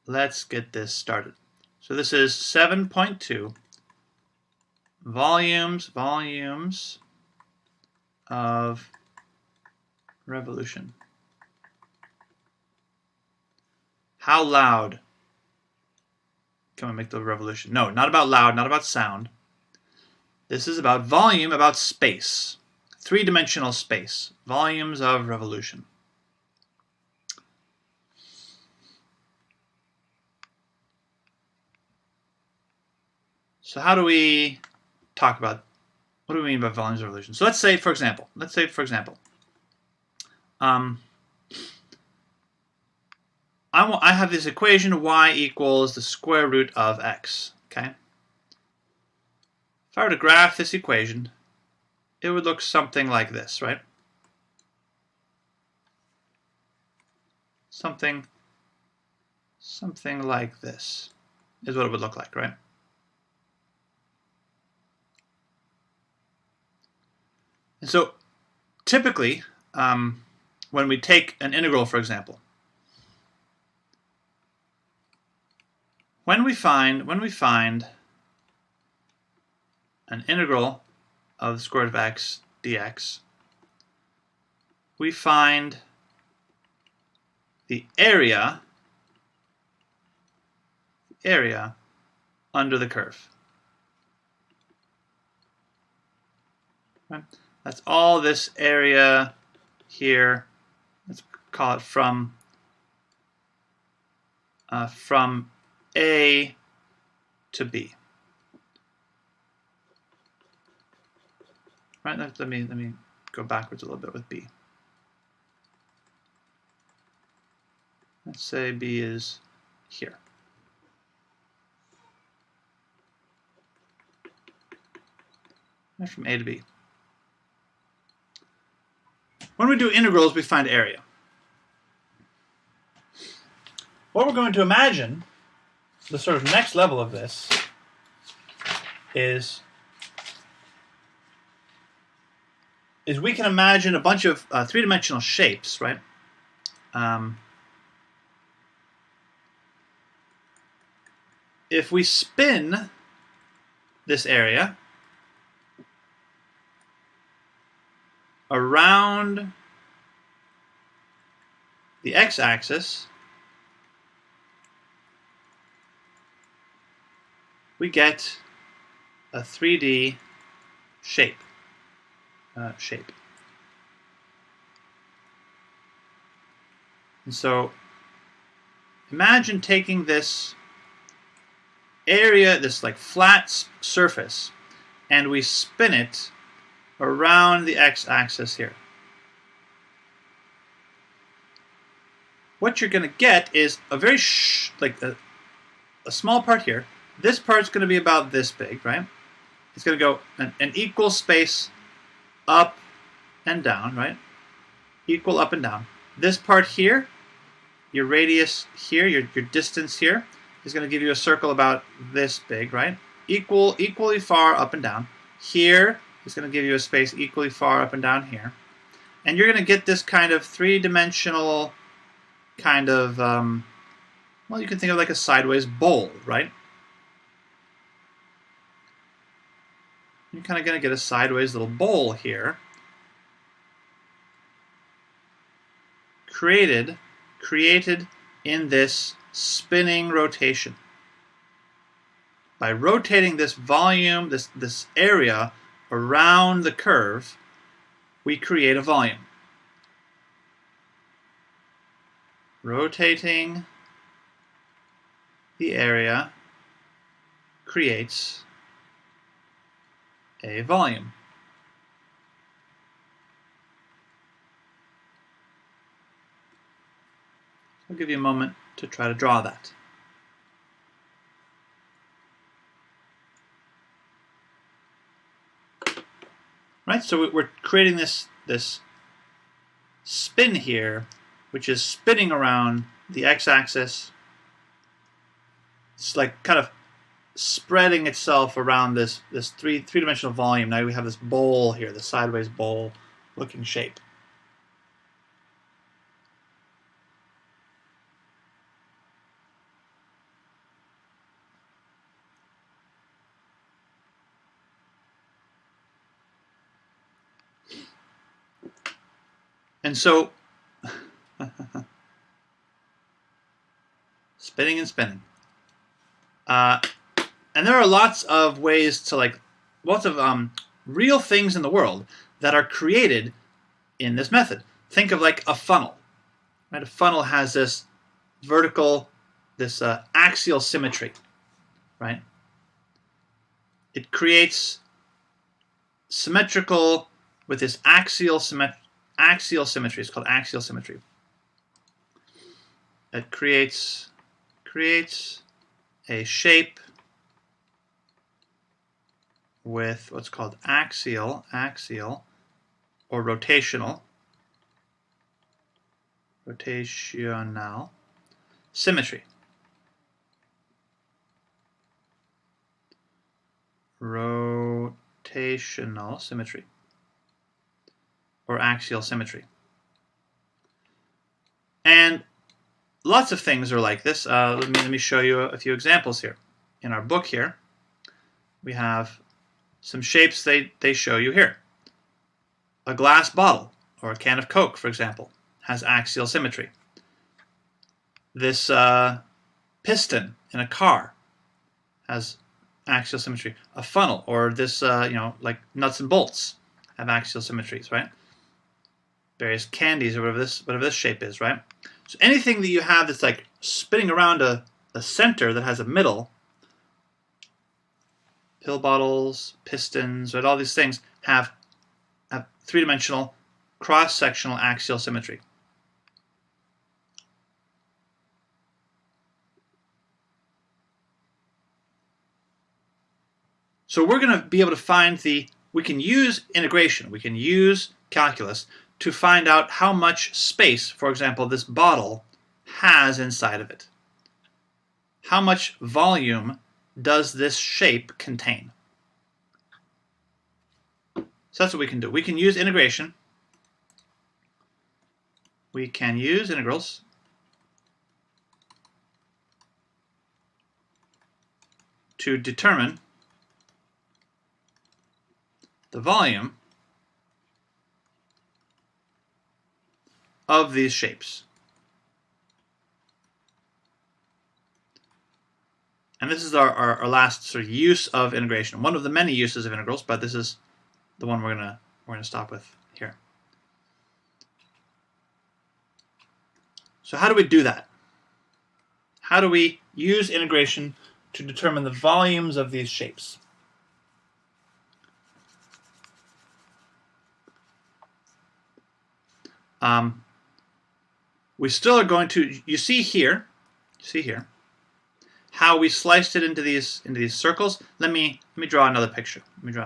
let's get this started. So this is 7.2 volumes of revolution. How loud can we make the revolution? No, not about loud, not about sound. This is about volume, about space. Three-dimensional space. Volumes of revolution. So how do we talk about, what do we mean by volumes of revolution? So let's say, for example, I have this equation, y equals the square root of x, okay? If I were to graph this equation, it would look something like this, right? Something like this is what it would look like, right? And so typically, when we take an integral, for example, when we find an integral of the square root of x dx, we find the area under the curve. Right? That's all this area here. Let's call it from A to B. Right? Let me go backwards a little bit with B. Let's say B is here. Right, from A to B. When we do integrals, we find area. What we're going to imagine, the sort of next level of this, is we can imagine a bunch of three-dimensional shapes, right? If we spin this area around the x-axis, we get a 3D shape. And so imagine taking this area, this like flat surface, and we spin it around the x-axis here. What you're going to get is a very a small part here. This part's going to be about this big, right? It's going to go an equal space up and down, right? Equal up and down. This part here, your radius here, your distance here, is going to give you a circle about this big, right? Equally far up and down. Here is going to give you a space equally far up and down here. And you're going to get this kind of three-dimensional kind of, well, you can think of like a sideways bowl, right? You're kind of going to get a sideways little bowl here, created in this spinning rotation. By rotating this volume, this area around the curve, we create a volume. Rotating the area creates a volume. I'll give you a moment to try to draw that. Right, so we're creating this spin here, which is spinning around the x-axis. It's like kind of spreading itself around this three-dimensional volume. Now we have this bowl here, the sideways bowl looking shape. And so, spinning and spinning. And there are lots of ways to lots of real things in the world that are created in this method. Think of like a funnel. Right? A funnel has this vertical, this axial symmetry, right? It creates symmetrical with this axial symmetry. It's called axial symmetry. It creates a shape with what's called axial or rotational symmetry. Rotational symmetry or axial symmetry. And lots of things are like this. Let me show you a few examples here. In our book here, we have some shapes they show you here. A glass bottle or a can of Coke, for example, has axial symmetry. This piston in a car has axial symmetry. A funnel or this, like nuts and bolts have axial symmetries, right? Various candies or whatever this shape is, right? So anything that you have that's like spinning around a center that has a middle, pill bottles, pistons, right? All these things have three-dimensional cross-sectional axial symmetry. So we're going to be able to find we can use integration, we can use calculus to find out how much space, for example, this bottle has inside of it. How much volume does this shape contain? So that's what we can do. We can use integration. We can use integrals to determine the volume of these shapes. And this is our last sort of use of integration. One of the many uses of integrals, but this is the one we're gonna stop with here. So how do we do that? How do we use integration to determine the volumes of these shapes? We still are going to, you see here how we sliced it into these circles. Let me draw another picture. Let's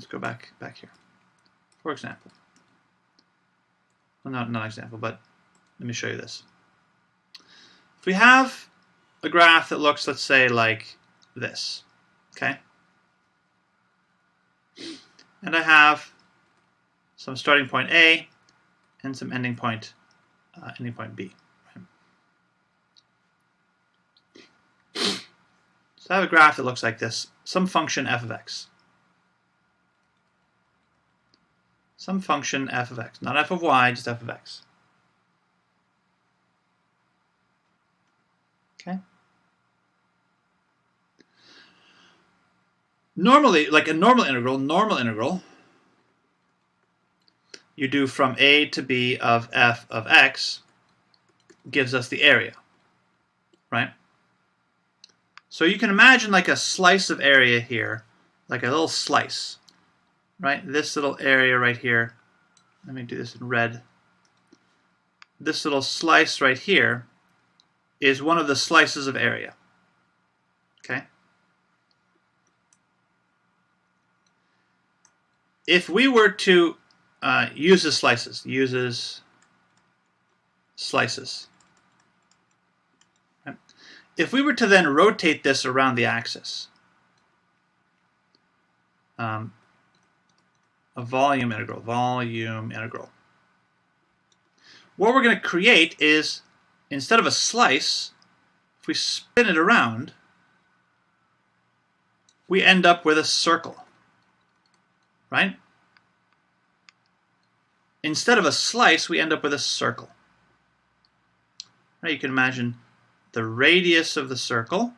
go back here. For example, well, not an example, but let me show you this. If we have a graph that looks, let's say, like this, okay, and I have some starting point A and some ending point B. So I have a graph that looks like this, some function f of x. Some function f of x, not f of y, just f of x. Okay? Normally, like a normal integral, you do from a to b of f of x gives us the area, right? So you can imagine like a slice of area here, like a little slice, right? This little area right here, let me do this in red. This little slice right here is one of the slices of area, okay? If we were to uses slices. Right? If we were to then rotate this around the axis, a volume integral, what we're going to create is, instead of a slice, if we spin it around, we end up with a circle, right? instead of a slice, we end up with a circle. Right, you can imagine the radius of the circle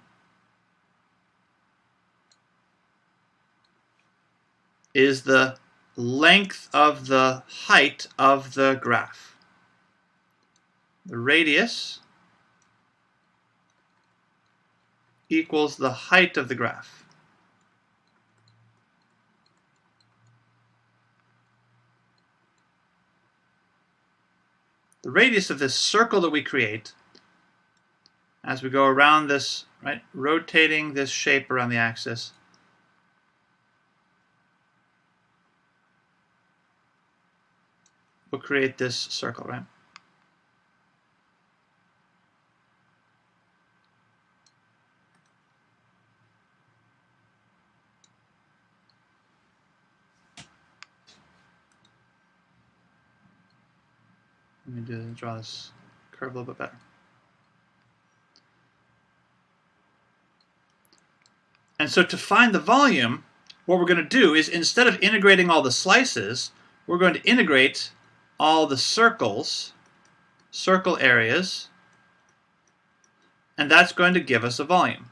is the length of the height of the graph. The radius equals the height of the graph. The radius of this circle that we create as we go around this, right, rotating this shape around the axis, will create this circle, right? Let me draw this curve a little bit better. And so to find the volume, what we're going to do is, instead of integrating all the slices, we're going to integrate all the circles, circle areas, and that's going to give us a volume.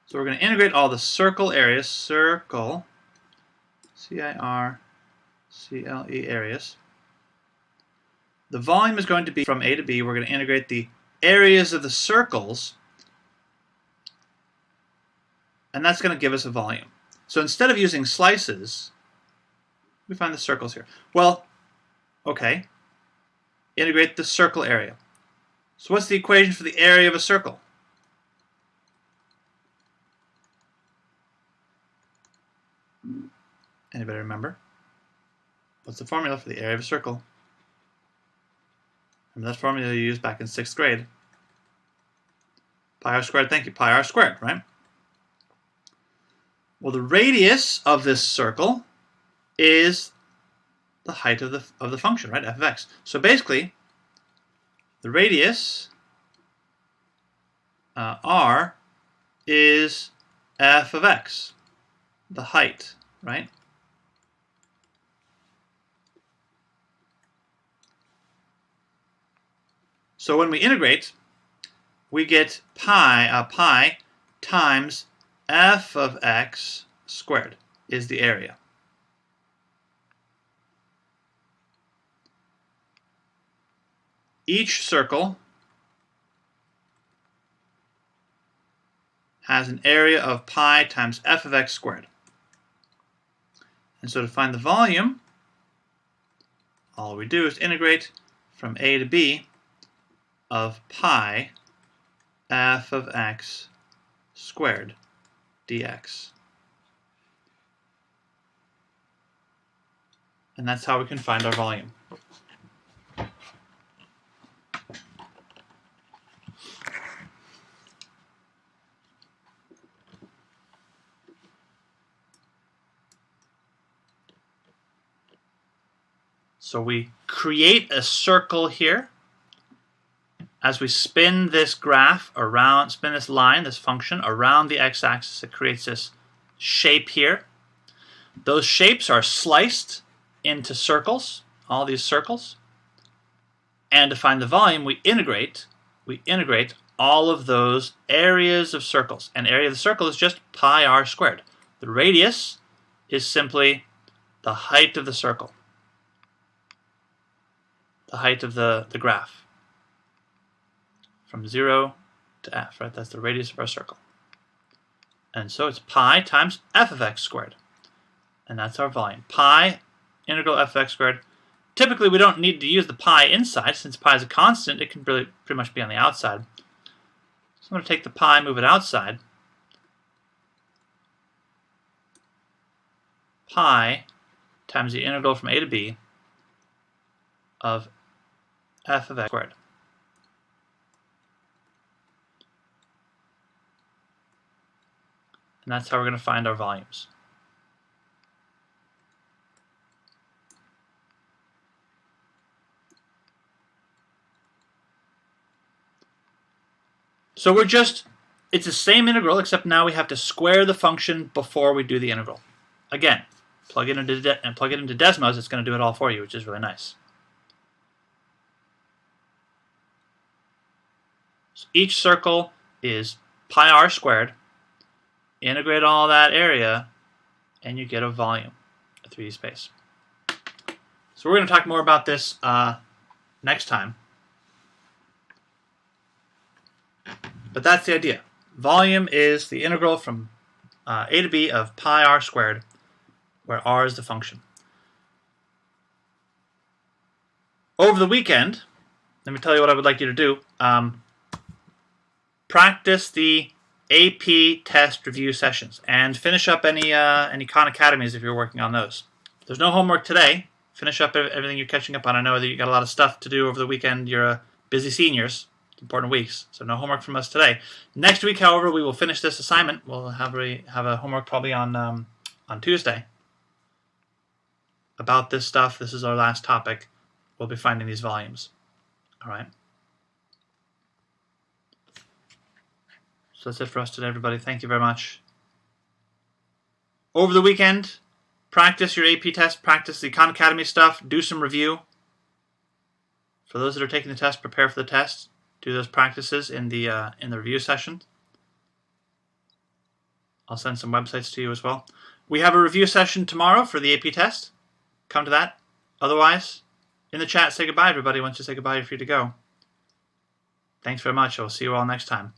So we're going to integrate all the circle areas, circle, C-I-R-C-L-E areas. The volume is going to be from A to B. We're going to integrate the areas of the circles, and that's going to give us a volume. So instead of using slices, we find the circles here. Well, okay, integrate the circle area. So what's the equation for the area of a circle? Anybody remember? What's the formula for the area of a circle? Remember that formula you used back in 6th grade? Pi r squared, thank you, pi r squared, right? Well, the radius of this circle is the height of the function, right, f of x. So basically, the radius, r, is f of x, the height, right? So when we integrate, we get pi times f of x squared is the area. Each circle has an area of pi times f of x squared. And so to find the volume, all we do is integrate from A to B of pi f of x squared dx. And that's how we can find our volume. So we create a circle here. As we spin this graph around, spin this line, this function around the x-axis, it creates this shape here. Those shapes are sliced into circles, all these circles. And to find the volume, we integrate all of those areas of circles. And area of the circle is just pi r squared. The radius is simply the height of the circle, the height of the graph. From 0 to f, right? That's the radius of our circle. And so it's pi times f of x squared. And that's our volume. Pi integral f of x squared. Typically, we don't need to use the pi inside. Since pi is a constant, it can pretty much be on the outside. So I'm going to take the pi, move it outside. Pi times the integral from a to b of f of x squared. And that's how we're going to find our volumes. So it's the same integral, except now we have to square the function before we do the integral. Again, plug it into Desmos, it's going to do it all for you, which is really nice. So each circle is pi r squared. Integrate all that area, and you get a volume, a 3D space. So we're going to talk more about this next time. But that's the idea. Volume is the integral from a to b of pi r squared, where r is the function. Over the weekend, let me tell you what I would like you to do. Practice the AP test review sessions and finish up any Khan Academies if you're working on those. There's no homework today. Finish up everything you're catching up on. I know that you got a lot of stuff to do over the weekend. You're busy seniors. Important weeks, so no homework from us today. Next week, however, we will finish this assignment. We'll have a homework probably on Tuesday about this stuff. This is our last topic. We'll be finding these volumes. All right. So that's it for us today, everybody. Thank you very much. Over the weekend, practice your AP test. Practice the Khan Academy stuff. Do some review. For those that are taking the test, prepare for the test. Do those practices in the review session. I'll send some websites to you as well. We have a review session tomorrow for the AP test. Come to that. Otherwise, in the chat, say goodbye, everybody. Once you say goodbye, you're free to go. Thanks very much. I'll see you all next time.